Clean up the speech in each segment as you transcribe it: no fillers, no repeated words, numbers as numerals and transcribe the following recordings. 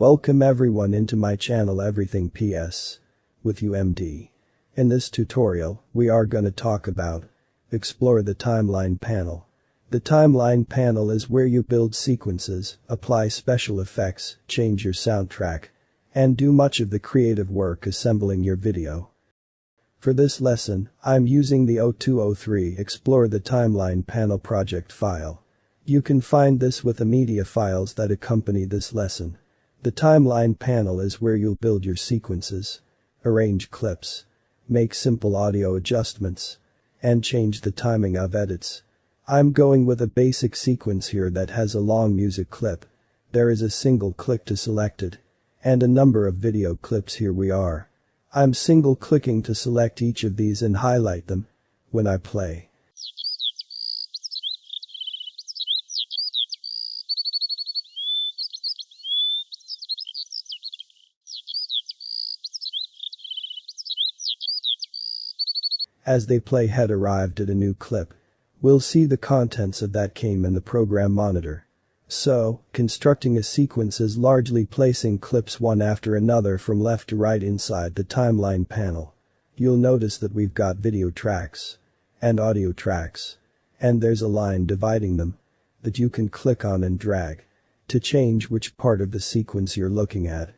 Welcome everyone into my channel Everything PS. With UMD. In this tutorial, we are gonna talk about explore the timeline panel. The timeline panel is where you build sequences, apply special effects, change your soundtrack, and do much of the creative work assembling your video. For this lesson, I'm using the 0203 Explore the Timeline Panel project file. You can find this with the media files that accompany this lesson. The timeline panel is where you'll build your sequences, arrange clips, make simple audio adjustments, and change the timing of edits. I'm going with a basic sequence here that has a long music clip. There is a single click to select it. And a number of video clips here we are. I'm single clicking to select each of these and highlight them. When I play. As they play had arrived at a new clip. We'll see the contents of that came in the program monitor. So, constructing a sequence is largely placing clips one after another from left to right inside the timeline panel. You'll notice that we've got video tracks and audio tracks. And there's a line dividing them that you can click on and drag to change which part of the sequence you're looking at.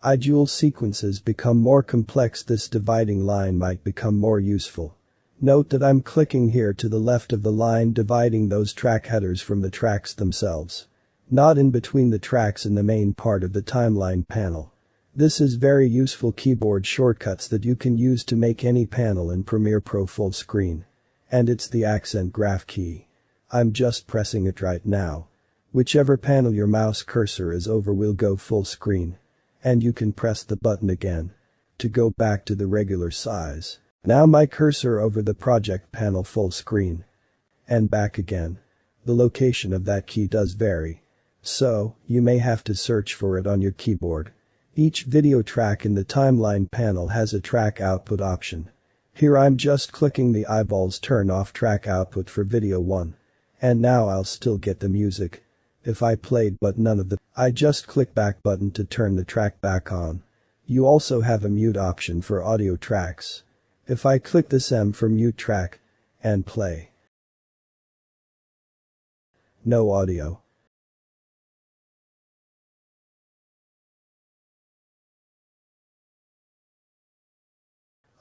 As dual sequences become more complex, this dividing line might become more useful. Note that I'm clicking here to the left of the line dividing those track headers from the tracks themselves. Not in between the tracks in the main part of the timeline panel. This is very useful keyboard shortcuts that you can use to make any panel in Premiere Pro full screen. And it's the accent graph key. I'm just pressing it right now. Whichever panel your mouse cursor is over will go full screen. And you can press the button again to go back to the regular size. Now my cursor over the project panel full screen. And back again. The location of that key does vary. So, you may have to search for it on your keyboard. Each video track in the timeline panel has a track output option. Here I'm just clicking the eyeballs turn off track output for video 1. And now I'll still get the music. If I played but none of the, I just click back button to turn the track back on. You also have a mute option for audio tracks. If I click this M for mute track and play. No audio.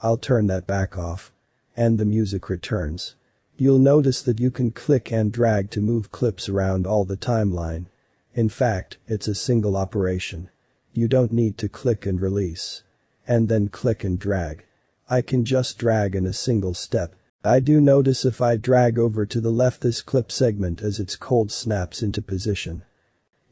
I'll turn that back off. And the music returns. You'll notice that you can click and drag to move clips around all the timeline. In fact, it's a single operation. You don't need to click and release. And then click and drag. I can just drag in a single step. I do notice if I drag over to the left this clip segment as it's cold snaps into position.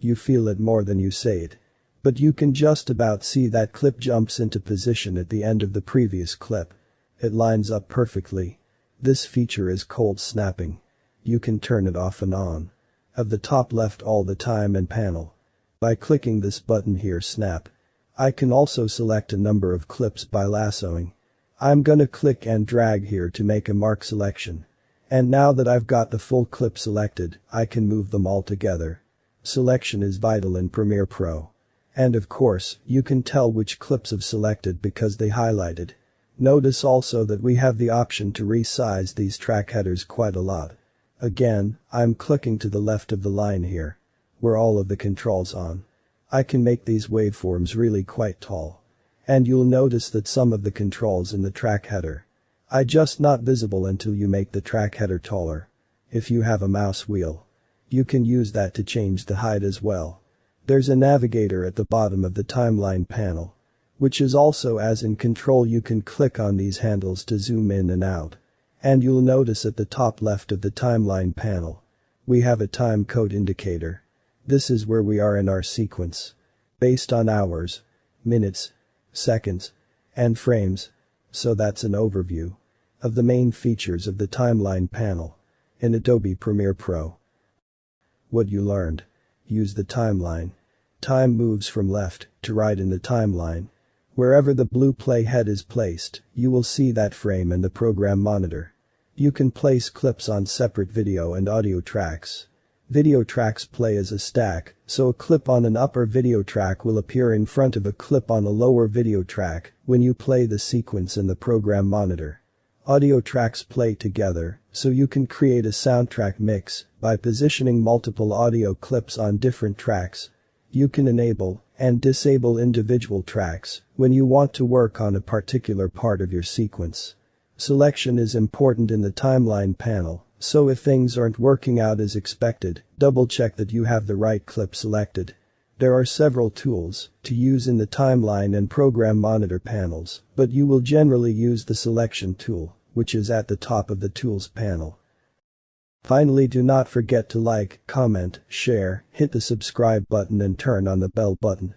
You feel it more than you say it. But you can just about see that clip jumps into position at the end of the previous clip. It lines up perfectly. This feature is cold snapping. You can turn it off and on. Of the top left all the time and panel. By clicking this button here snap. I can also select a number of clips by lassoing. I'm gonna click and drag here to make a mark selection. And now that I've got the full clip selected, I can move them all together. Selection is vital in Premiere Pro. And of course, you can tell which clips have selected because they highlighted. Notice also that we have the option to resize these track headers quite a lot. Again, I'm clicking to the left of the line here. Where all of the controls on. I can make these waveforms really quite tall. And you'll notice that some of the controls in the track header are just not visible until you make the track header taller. If you have a mouse wheel, you can use that to change the height as well. There's a navigator at the bottom of the timeline panel, which is also as in control you can click on these handles to zoom in and out. And you'll notice at the top left of the timeline panel, we have a time code indicator. This is where we are in our sequence. Based on hours, minutes, seconds, and frames. So that's an overview of the main features of the timeline panel in Adobe Premiere Pro. What you learned. Use the timeline. Time moves from left to right in the timeline. Wherever the blue playhead is placed, you will see that frame in the program monitor. You can place clips on separate video and audio tracks. Video tracks play as a stack, so a clip on an upper video track will appear in front of a clip on a lower video track when you play the sequence in the program monitor. Audio tracks play together, so you can create a soundtrack mix by positioning multiple audio clips on different tracks. You can enable and disable individual tracks when you want to work on a particular part of your sequence. Selection is important in the timeline panel, so if things aren't working out as expected, double-check that you have the right clip selected. There are several tools to use in the timeline and program monitor panels, but you will generally use the selection tool, which is at the top of the tools panel. Finally, do not forget to like, comment, share, hit the subscribe button and turn on the bell button.